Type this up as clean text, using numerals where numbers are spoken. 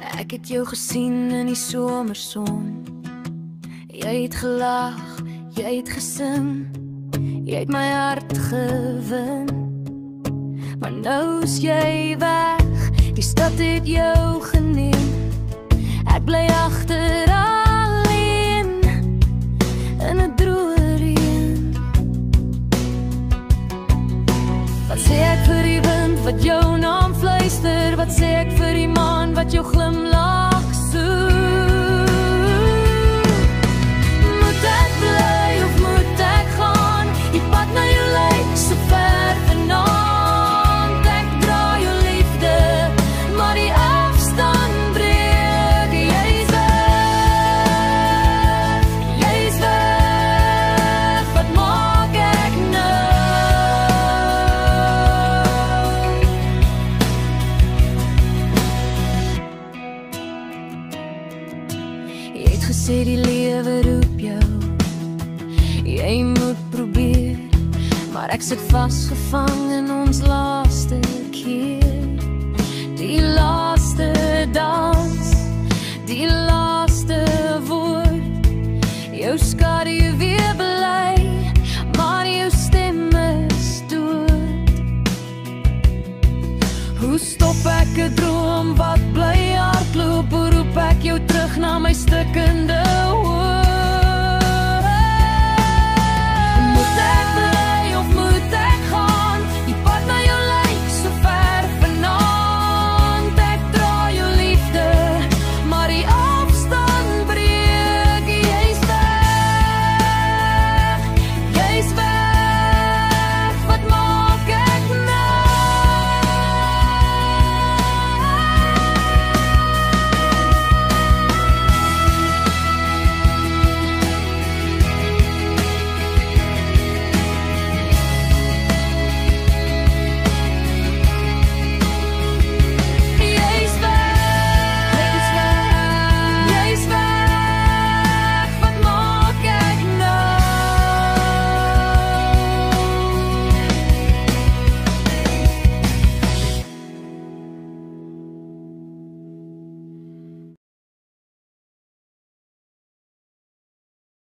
Ek het jou gesien in die somerson. Jy het gelag, jy het gesing, jy het my hart gewin. Maar nou is jy weg, die stad het jou geneem. Ek bly agter alleen in 'n droë reën. Wat sê ek vir die wind wat jou naam fluister? Wat sê ek vir die maan wat jou glimlag soek? Moet ek bly of moet ek gaan? Die pad na jou lyk so ver vanaand. Ek dra jou liefde, maar die afstand breek. Jy's weg, jy's weg. Wat maak ek nou? Jy het gesê die lewe roep jou, jy moet probeer, maar ek sit vasgevang in ons laaste keer. Die laaste dans, die laaste woord. Jou skadu weer bly, maar jou stem is dood. Hoe stop ek 'n droom wat bly hardloop? Hoe roep ek jou terug na my stikkende hoop?